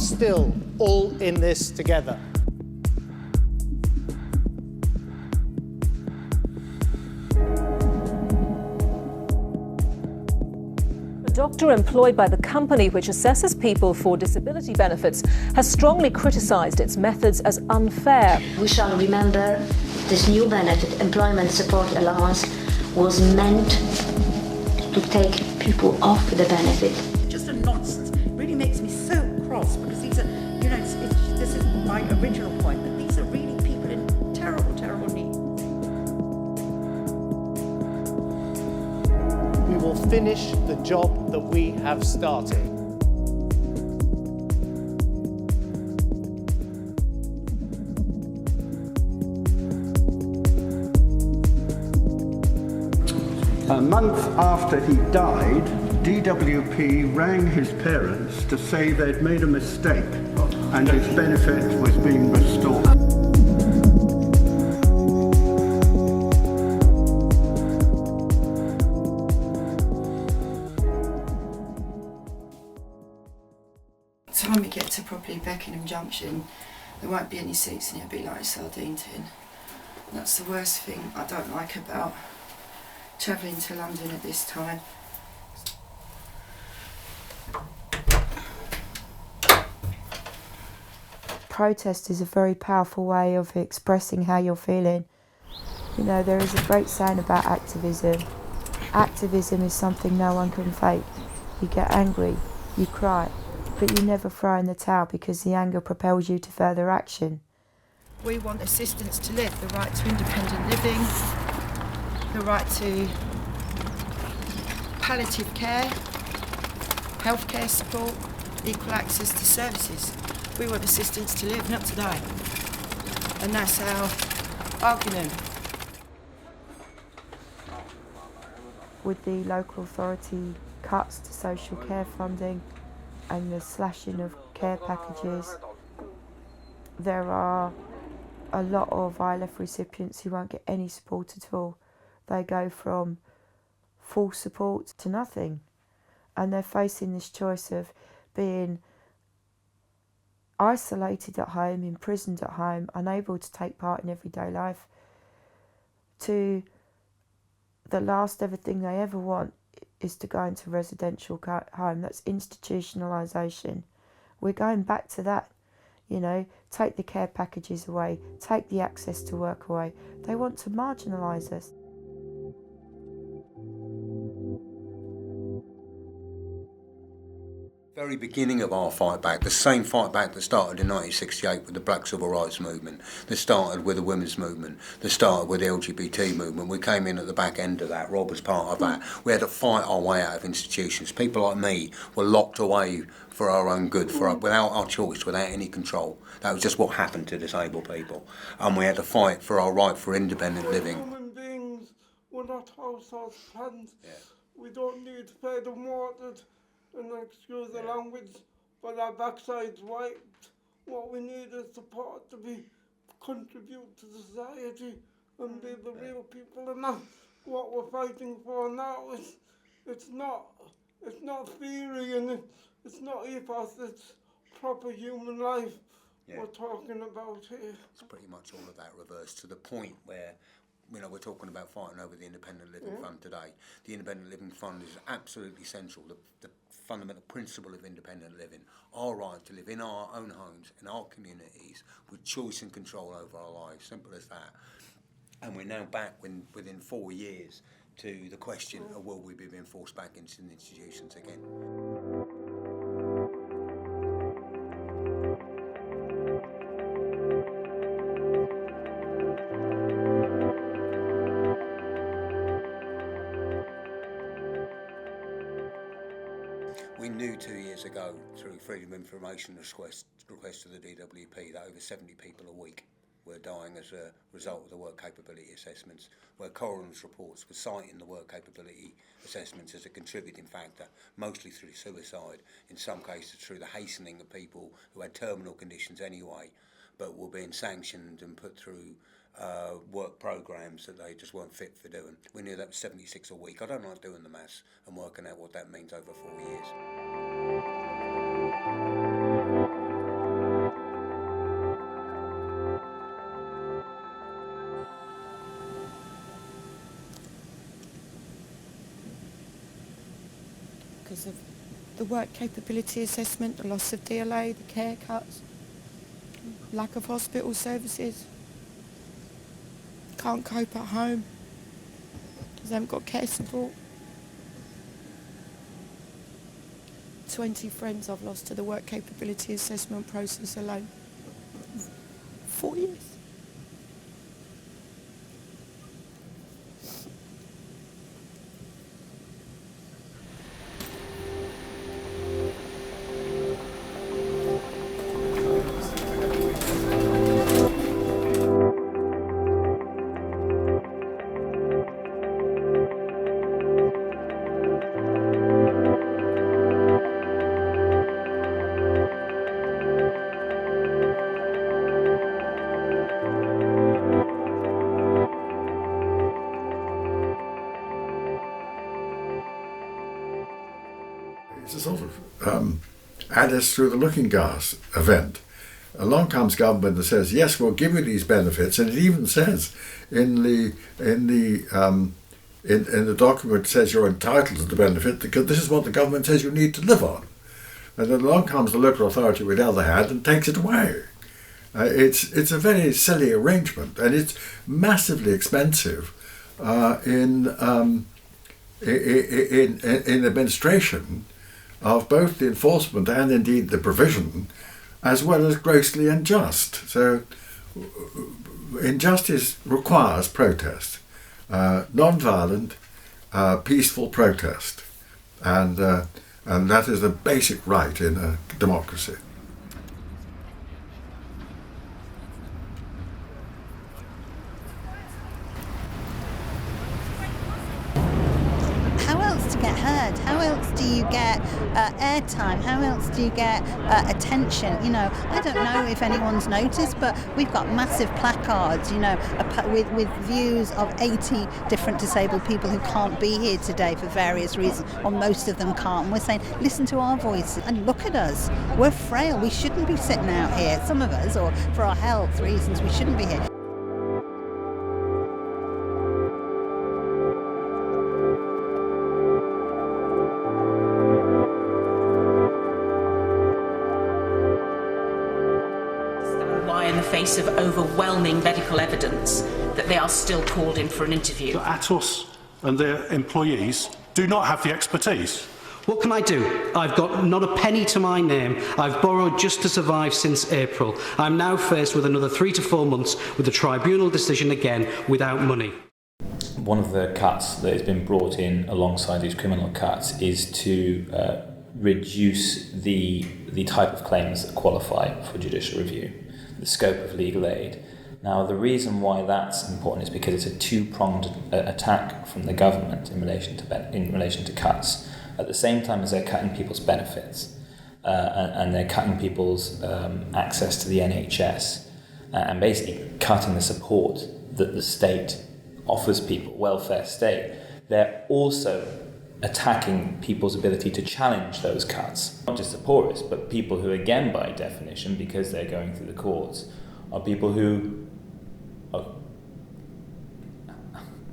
still all in this together. A doctor employed by the company which assesses people for disability benefits has strongly criticised its methods as unfair. We shall remember this new benefit, employment support allowance, was meant to take people off the benefit. Just a nonsense. It really makes me so cross because these are, this is my original point, that these are really people in terrible, terrible need. We will finish the job that we have started. A month after he died, DWP rang his parents to say they'd made a mistake and his benefit was being restored. By the time we get to probably Beckenham Junction, there won't be any seats and it'll be like a sardine tin. And that's the worst thing I don't like about travelling to London at this time. Protest is a very powerful way of expressing how you're feeling. You know, there is a great saying about activism. Activism is something no one can fake. You get angry, you cry, but you never throw in the towel because the anger propels you to further action. We want assistance to live, the right to independent living, the right to palliative care, healthcare support, equal access to services. We want assistance to live, not to die. And that's our argument. With the local authority cuts to social care funding and the slashing of care packages, there are a lot of ILF recipients who won't get any support at all. They go from full support to nothing, and they're facing this choice of being isolated at home, imprisoned at home, unable to take part in everyday life, to the last ever thing they ever want is to go into residential home. That's institutionalisation. We're going back to that. You know, take the care packages away, take the access to work away. They want to marginalise us. Very beginning of our fight back, the same fight back that started in 1968 with the Black Civil Rights Movement, that started with the women's movement, that started with the LGBT movement. We came in at the back end of that. Rob was part of that. We had to fight our way out of institutions. People like me were locked away for our own good, without our choice, without any control. That was just what happened to disabled people. And we had to fight for our right for independent living. Human beings, we're not household plants. Yeah. We don't need fed and watered. And excuse the language, but our backside's wiped. What we need is support to contribute to society and be the real people. And that's what we're fighting for now. It's not theory and it's not ethos. It's proper human life we're talking about here. It's pretty much all of that reversed to the point where, we're talking about fighting over the Independent Living Fund today. The Independent Living Fund is absolutely central. The fundamental principle of independent living, our right to live in our own homes, in our communities, with choice and control over our lives, simple as that. And we're now back within 4 years to the question of will we be being forced back into the institutions again. We knew 2 years ago through Freedom of Information request to the DWP that over 70 people a week were dying as a result of the work capability assessments, where coroner's reports were citing the work capability assessments as a contributing factor, mostly through suicide, in some cases through the hastening of people who had terminal conditions anyway, but were being sanctioned and put through work programmes that they just weren't fit for doing. We knew that was 76 a week. I don't like doing the maths and working out what that means over 4 years. because of the work capability assessment, the loss of DLA, the care cuts, lack of hospital services, can't cope at home because they haven't got care support. 20 friends I've lost to the work capability assessment process alone. 4 years. It's a sort of Alice through the looking glass event. Along comes government and says, yes, we'll give you these benefits, and it even says in the document, it says you're entitled to the benefit because this is what the government says you need to live on. And then along comes the local authority with the other hand and takes it away. It's a very silly arrangement, and it's massively expensive in administration of both the enforcement and indeed the provision, as well as grossly unjust. So injustice requires protest, non-violent, peaceful protest, and that is the basic right in a democracy. Get heard? How else do you get airtime? How else do you get attention? You know, I don't know if anyone's noticed, but we've got massive placards, you know, with views of 80 different disabled people who can't be here today for various reasons, or most of them can't. And we're saying, listen to our voices and look at us. We're frail. We shouldn't be sitting out here. Some of us, or for our health reasons, we shouldn't be here. In the face of overwhelming medical evidence that they are still called in for an interview. Atos and their employees do not have the expertise. What can I do? I've got not a penny to my name. I've borrowed just to survive since April. I'm now faced with another 3 to 4 months with a tribunal decision again without money. One of the cuts that has been brought in alongside these criminal cuts is to reduce the type of claims that qualify for judicial review, the scope of legal aid. Now, the reason why that's important is because it's a two-pronged attack from the government in relation to cuts. At the same time as they're cutting people's benefits and they're cutting people's access to the NHS and basically cutting the support that the state offers people, welfare state, they're also attacking people's ability to challenge those cuts. Not just the poorest, but people who, again, by definition, because they're going through the courts, are people who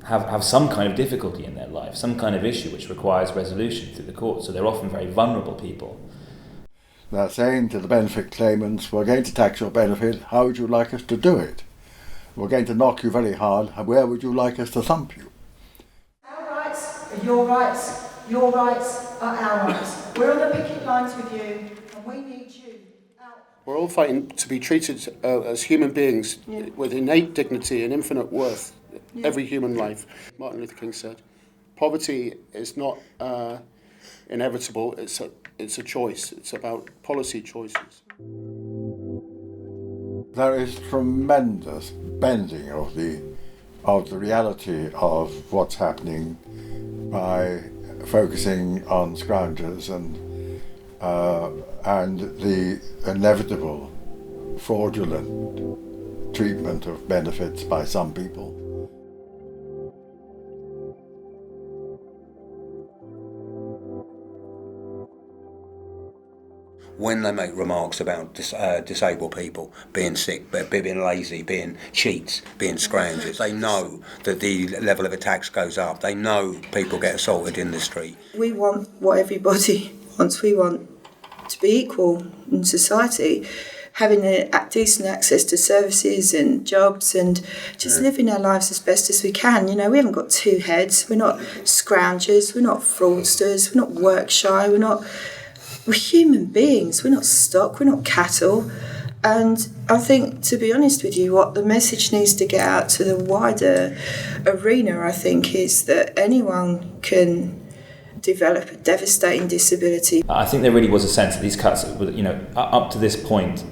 have some kind of difficulty in their life, some kind of issue which requires resolution through the courts. So they're often very vulnerable people. They're saying to the benefit claimants, we're going to tax your benefit, how would you like us to do it? We're going to knock you very hard, where would you like us to thump you? Our rights are your rights are our rights. We're on the picket lines with you, and we need you. We're all fighting to be treated as human beings with innate dignity and infinite worth. Every human life. Martin Luther King said, poverty is not inevitable, it's a choice. It's about policy choices. There is tremendous bending of the reality of what's happening by focusing on scroungers and the inevitable fraudulent treatment of benefits by some people. when they make remarks about disabled people being sick, being lazy, being cheats, being scroungers, they know that the level of attacks goes up. They know people get assaulted in the street. We want what everybody wants. We want to be equal in society, having decent access to services and jobs and just living our lives as best as we can. You know, we haven't got two heads. We're not scroungers. We're not fraudsters. We're not work shy. We're human beings. We're not stock. We're not cattle. And I think, to be honest with you, what the message needs to get out to the wider arena, I think, is that anyone can develop a devastating disability. I think there really was a sense that these cuts, you know, up to this point,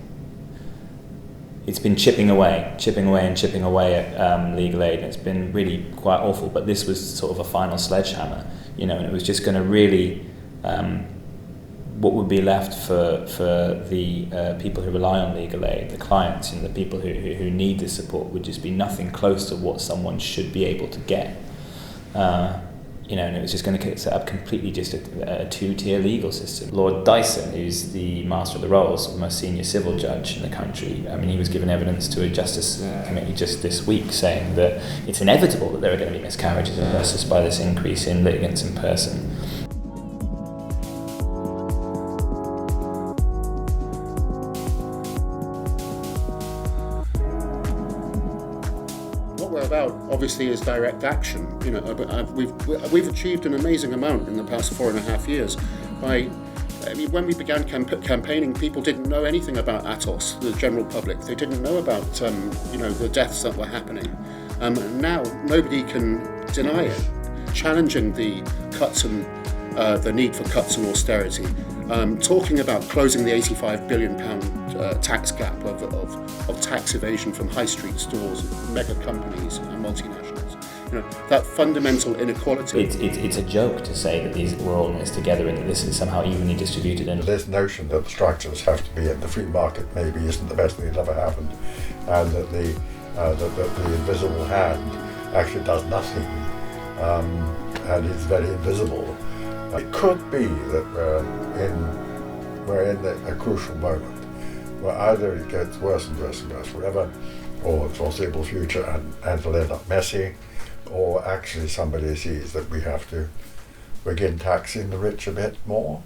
it's been chipping away at legal aid, and it's been really quite awful. But this was sort of a final sledgehammer, you know, and it was just going to really, what would be left for the people who rely on legal aid, the clients and the people who need this support, would just be nothing close to what someone should be able to get. You know, and it was just going to set up completely just a two-tier legal system. Lord Dyson, who's the Master of the Rolls, the most senior civil judge in the country, I mean, he was given evidence to a Justice Committee just this week saying that it's inevitable that there are going to be miscarriages of justice by this increase in litigants in person. About obviously is direct action. You know, we've achieved an amazing amount in the past 4.5 years. When we began campaigning, people didn't know anything about Atos. The general public, they didn't know about the deaths that were happening. Now nobody can deny it. Challenging the cuts and the need for cuts and austerity. Talking about closing the £85 billion tax gap of tax evasion from high street stores, mega companies and multinationals. You know, that fundamental inequality. It's a joke to say that we're all in this together and that this is somehow evenly distributed. And this notion that the structures have to be in the free market maybe isn't the best thing that ever happened, and that the invisible hand actually does nothing, and is very invisible. It could be that we're in a crucial moment where either it gets worse and worse and worse forever, or the foreseeable future, and it'll end up messy, or actually somebody sees that we have to begin taxing the rich a bit more.